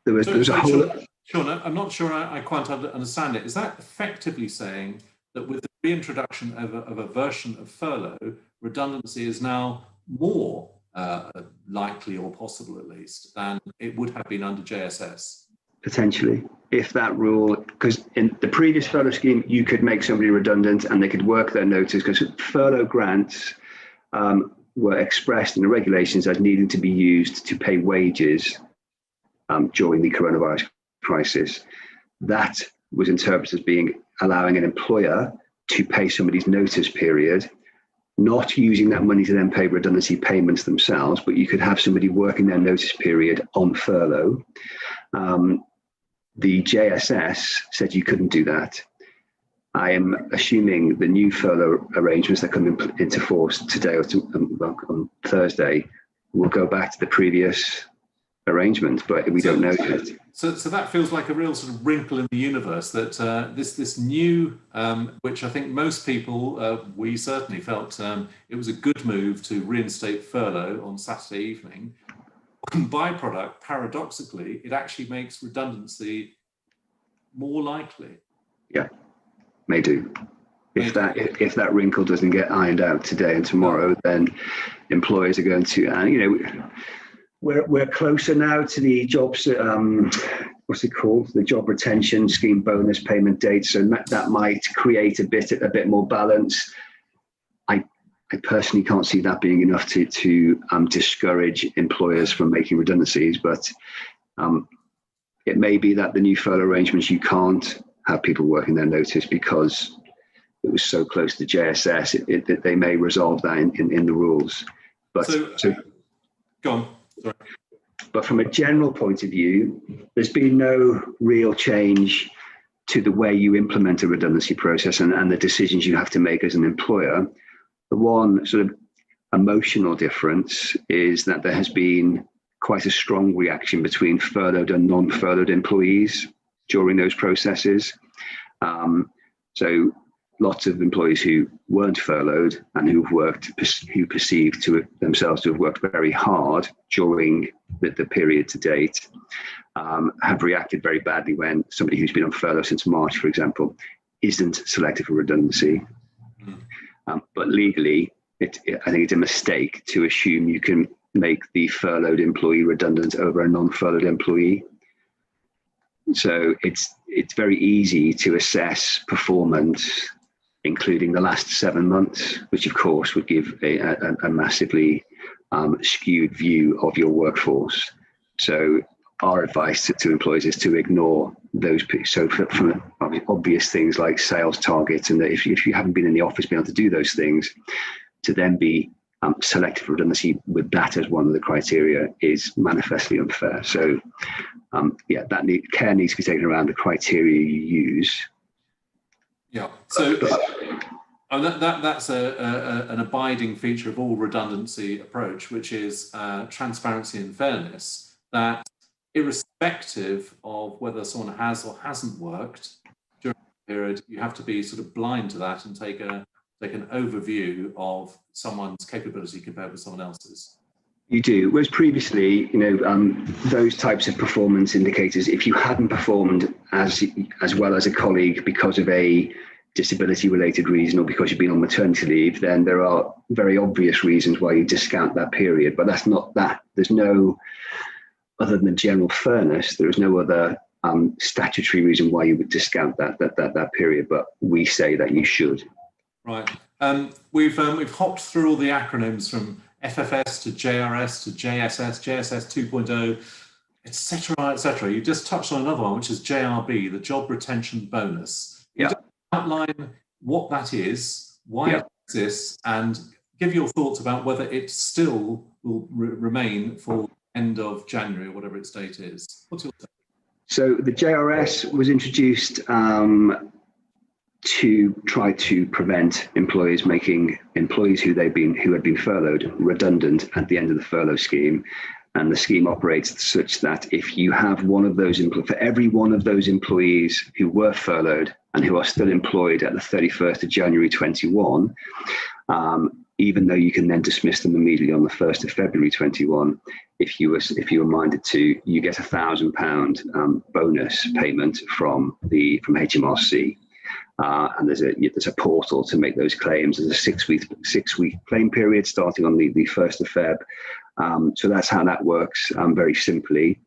was a whole. Sean, I'm not sure I quite understand it. Is that effectively saying that with the reintroduction of a version of furlough, redundancy is now more likely, or possible at least, than it would have been under JSS? Potentially, if that rule, because in the previous furlough scheme, you could make somebody redundant and they could work their notice, because furlough grants were expressed in the regulations as needing to be used to pay wages during the coronavirus crisis. That was interpreted as being allowing an employer to pay somebody's notice period, not using that money to then pay redundancy payments themselves, but you could have somebody working their notice period on furlough. The JSS said you couldn't do that. I am assuming the new furlough arrangements that come into force today or on Thursday will go back to the previous arrangement, but we don't know yet. So that feels like a real sort of wrinkle in the universe, that this new, which I think most people, we certainly felt it was a good move to reinstate furlough on Saturday evening. Byproduct, paradoxically, it actually makes redundancy more likely. Yeah, may do. If that wrinkle doesn't get ironed out today and tomorrow, then employers are going to, We're closer now to the jobs, what's it called? The job retention scheme bonus payment date. So that might create a bit more balance. I personally can't see that being enough to discourage employers from making redundancies, but it may be that the new furlough arrangements, you can't have people working their notice because it was so close to JSS, that they may resolve that in the rules. But so go on. Sorry. But from a general point of view, there's been no real change to the way you implement a redundancy process and the decisions you have to make as an employer. The one sort of emotional difference is that there has been quite a strong reaction between furloughed and non-furloughed employees during those processes. So lots of employees who weren't furloughed and who perceived themselves to have worked very hard during the period to date have reacted very badly when somebody who's been on furlough since March, for example, isn't selected for redundancy. But legally, I think it's a mistake to assume you can make the furloughed employee redundant over a non-furloughed employee. So it's very easy to assess performance, including the last 7 months, which of course would give a massively skewed view of your workforce. So our advice to employees is to ignore those. So from obvious things like sales targets, and that if you haven't been in the office being able to do those things, to then be selected for redundancy with that as one of the criteria is manifestly unfair. So care needs to be taken around the criteria you use. Yeah, so that's an abiding feature of all redundancy approach, which is transparency and fairness, that irrespective of whether someone has or hasn't worked during the period, you have to be sort of blind to that and take an overview of someone's capability compared with someone else's. You do. Whereas previously, those types of performance indicators, if you hadn't performed as well as a colleague because of a disability-related reason or because you've been on maternity leave, then there are very obvious reasons why you discount that period. But that's not that. There's no, other than general fairness, there is no other statutory reason why you would discount that period. But we say that you should. Right. We've hopped through all the acronyms from FFS to JRS to JSS, JSS 2.0, etc., etc. You just touched on another one, which is JRB, the Job Retention Bonus. Yeah. You just outline what that is, why it exists, and give your thoughts about whether it still will remain for end of January or whatever its date is. What's your take? So the JRS was introduced to try to prevent employers making employees who had been furloughed redundant at the end of the furlough scheme. And the scheme operates such that if you have one of those, for every one of those employees who were furloughed and who are still employed at the 31st of January 21, even though you can then dismiss them immediately on the 1st of February 21, if you were minded to, you get £1,000 bonus payment from HMRC. And there's a portal to make those claims. There's a six week claim period starting on the 1st of Feb. So that's how that works. Very simply,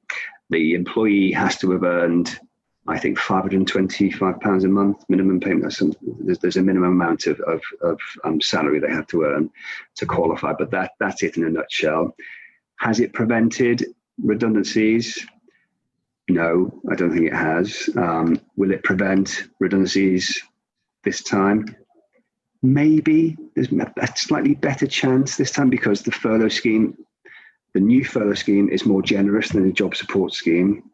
the employee has to have earned, I think, £525 a month minimum payment. There's a minimum amount of salary they have to earn to qualify. But that's it in a nutshell. Has it prevented redundancies? No, I don't think it has. Will it prevent redundancies this time? Maybe. There's a slightly better chance this time because the new furlough scheme is more generous than the job support scheme.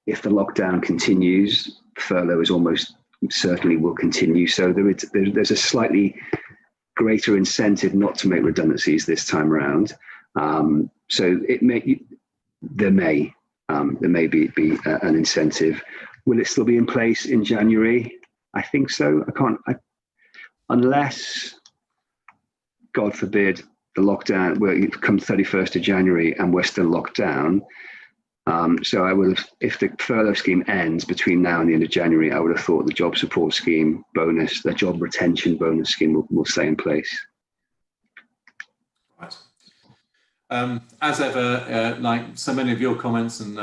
If the lockdown continues, furlough is almost certainly will continue. So there's a slightly greater incentive not to make redundancies this time around. So there may be an incentive. Will it still be in place in January? I think so. Unless, God forbid, the lockdown, where it comes 31st of January and we're still locked down. So I would have, if the furlough scheme ends between now and the end of January, I would have thought the job support scheme bonus, the job retention bonus scheme will stay in place. Right. As ever, like so many of your comments and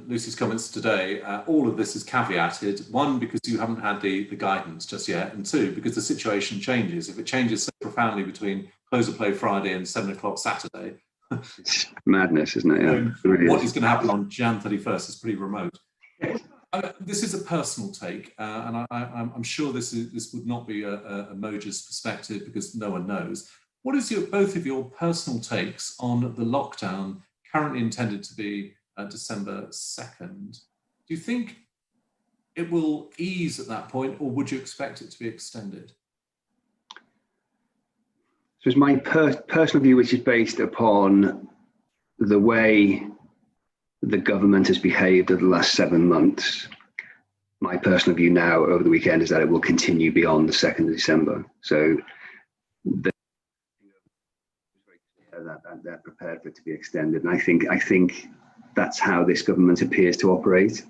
Lucy's comments today, all of this is caveated. One, because you haven't had the guidance just yet, and two, because the situation changes. If it changes so profoundly between close of play Friday and 7 o'clock Saturday, it's madness, isn't it? Yeah, what is going to happen on Jan 31st is pretty remote. This is a personal take, and I'm sure this would not be a Mogers perspective because no one knows. What is both of your personal takes on the lockdown currently intended to be December 2nd? Do you think it will ease at that point, or would you expect it to be extended? So it's my personal view, which is based upon the way the government has behaved over the last 7 months. My personal view now over the weekend is that it will continue beyond the 2nd of December. So they're prepared for it to be extended. And I think that's how this government appears to operate.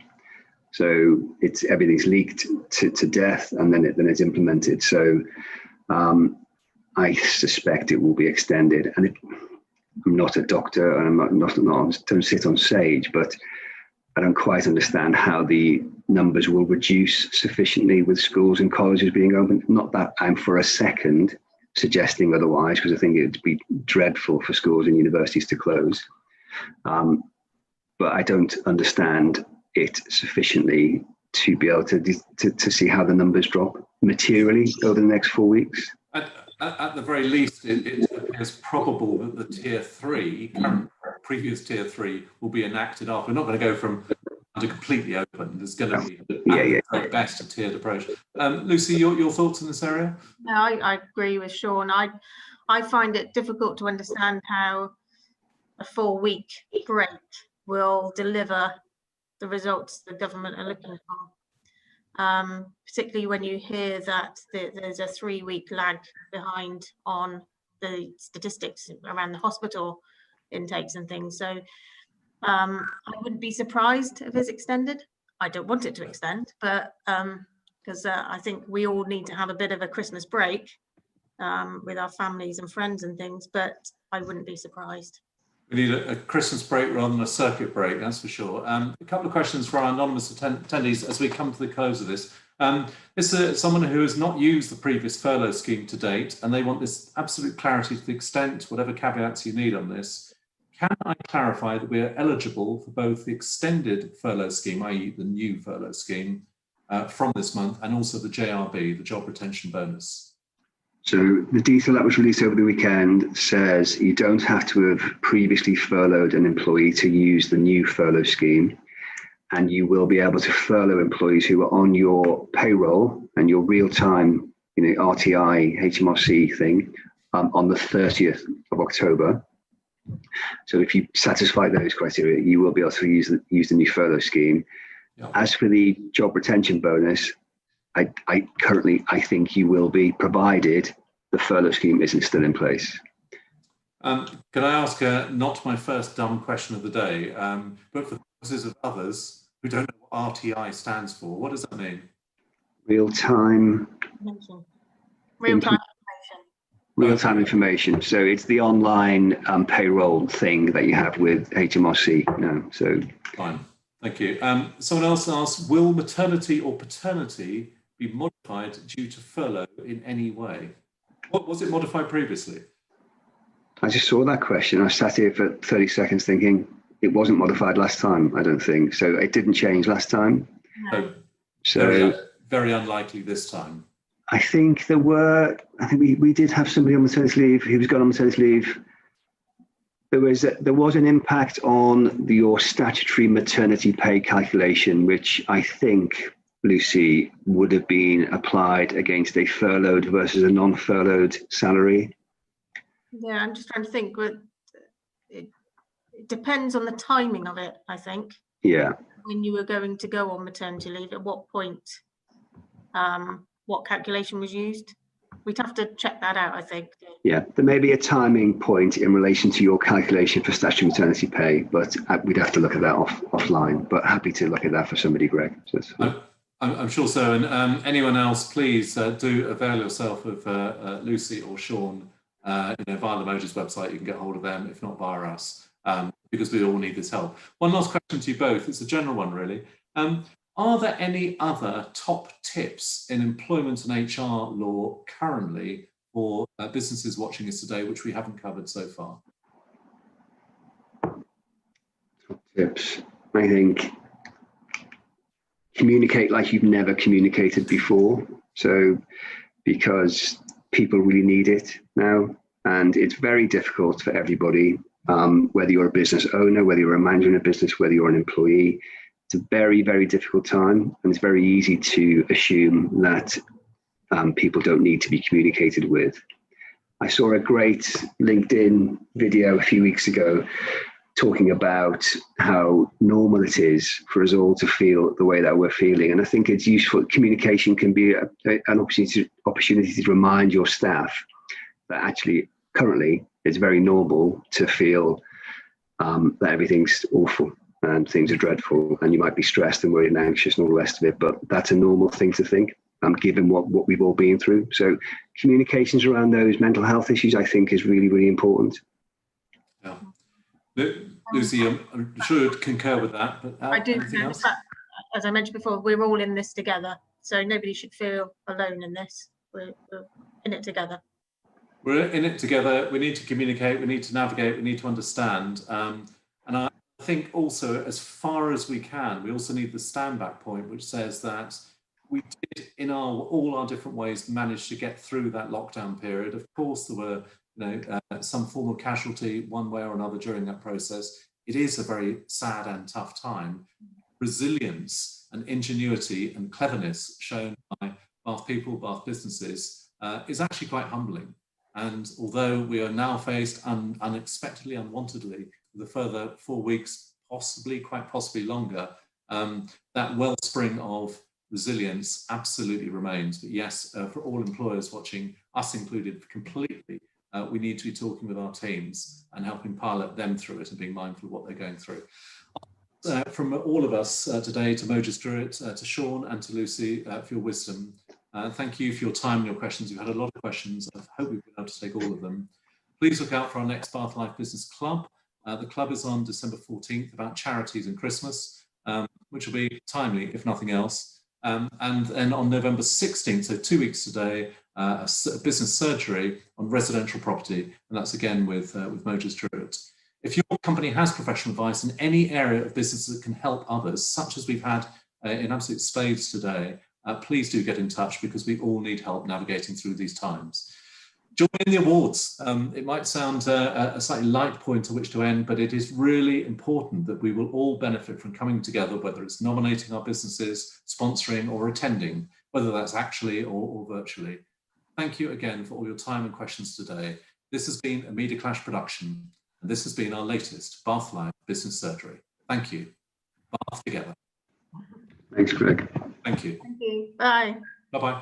So everything's leaked to death, and then it's implemented. So I suspect it will be extended. And I'm not a doctor, and don't sit on sage, but I don't quite understand how the numbers will reduce sufficiently with schools and colleges being open. Not that I'm for a second suggesting otherwise, because I think it'd be dreadful for schools and universities to close. But I don't understand it sufficiently to be able to see how the numbers drop materially over the next 4 weeks. At the very least, it appears probable that the tier 3, previous tier 3, will be enacted after. We're not going to go from under completely open. There's going to be at best a tiered approach. Lucy, your thoughts in this area? No, I agree with Sean. I find it difficult to understand how a 4-week break will deliver the results the government are looking for. Particularly when you hear that there's a 3-week lag behind on the statistics around the hospital intakes and things. So I wouldn't be surprised if it's extended. I don't want it to extend, but because I think we all need to have a bit of a Christmas break with our families and friends and things, but I wouldn't be surprised. We need a Christmas break rather than a circuit break, that's for sure. A couple of questions for our anonymous attendees as we come to the close of this. This is someone who has not used the previous furlough scheme to date, and they want this absolute clarity to the extent, whatever caveats you need on this. Can I clarify that we are eligible for both the extended furlough scheme, i.e. the new furlough scheme, from this month, and also the JRB, the job retention bonus? So the detail that was released over the weekend says you don't have to have previously furloughed an employee to use the new furlough scheme, and you will be able to furlough employees who are on your payroll and your real-time, RTI, HMRC thing on the 30th of October. So if you satisfy those criteria, you will be able to use the new furlough scheme. Yep. As for the job retention bonus, I think you will be, provided the furlough scheme isn't still in place. Can I ask not my first dumb question of the day, but for the purposes of others who don't know what RTI stands for, what does that mean? Real-time information. Real-time information. So it's the online payroll thing that you have with HMRC. So fine, thank you. Someone else asked, will maternity or paternity be modified due to furlough in any way? What was it modified previously? I just saw that question. I sat here for 30 seconds thinking it wasn't modified last time, I don't think. So it didn't change last time. No. So very unlikely this time. I think we did have somebody on maternity leave who was gone on maternity leave. There was an impact on your statutory maternity pay calculation, which I think, Lucy, would have been applied against a furloughed versus a non-furloughed salary. Yeah, I'm just trying to think, but it depends on the timing of it, I think. Yeah. When you were going to go on maternity leave, at what point, what calculation was used? We'd have to check that out, I think. Yeah, there may be a timing point in relation to your calculation for statutory maternity pay, but we'd have to look at that offline. But happy to look at that for somebody, Greg. So I'm sure so. And anyone else, please do avail yourself of Lucy or Sean via the Mogers website. You can get hold of them, if not via us, because we all need this help. One last question to you both. It's a general one, really. Are there any other top tips in employment and HR law currently for businesses watching us today, which we haven't covered so far? Top tips. I think communicate like you've never communicated before. So, because people really need it now, and it's very difficult for everybody, whether you're a business owner, whether you're a manager in a business, whether you're an employee. It's a very, very difficult time, and it's very easy to assume that people don't need to be communicated with. I saw a great LinkedIn video a few weeks ago talking about how normal it is for us all to feel the way that we're feeling. And I think it's useful. Communication can be an opportunity to remind your staff that actually currently it's very normal to feel that everything's awful and things are dreadful, and you might be stressed and worried and anxious and all the rest of it, but that's a normal thing to think, given what we've all been through. So communications around those mental health issues, I think, is really, really important. Yeah. Lucy, I'm sure you'd concur with that, but I do. anything else? As I mentioned before, we're all in this together, so nobody should feel alone in this. We're in it together. We're in it together. We need to communicate. We need to navigate. We need to understand. And I think also, as far as we can, we also need the stand back point, which says that we did, in all our different ways, manage to get through that lockdown period. Of course, there were some form of casualty one way or another during that process. It is a very sad and tough time. Resilience and ingenuity and cleverness shown by Bath people, Bath businesses, is actually quite humbling. And although we are now faced unexpectedly, unwantedly, with a further 4 weeks, quite possibly longer, that wellspring of resilience absolutely remains. But yes, for all employers watching, us included completely, we need to be talking with our teams and helping pilot them through it and being mindful of what they're going through. From all of us today, to Mogers Drewett, to Sean and to Lucy, for your wisdom. Thank you for your time and your questions. We've had a lot of questions. I hope we've been able to take all of them. Please look out for our next Bath Life Business Club. The club is on December 14th, about charities and Christmas, which will be timely, if nothing else. And then on November 16th, so 2 weeks today, a business surgery on residential property, and that's again with Mogers Drewett. If your company has professional advice in any area of business that can help others, such as we've had in absolute spades today, please do get in touch, because we all need help navigating through these times. Join in the awards. It might sound a slightly light point to which to end, but it is really important that we will all benefit from coming together, whether it's nominating our businesses, sponsoring or attending, whether that's actually or virtually. Thank you again for all your time and questions today. This has been a Media Clash production, and this has been our latest Bath Live Business Surgery. Thank you. Bath together. Thanks, Greg. Thank you. Thank you. Bye. Bye-bye.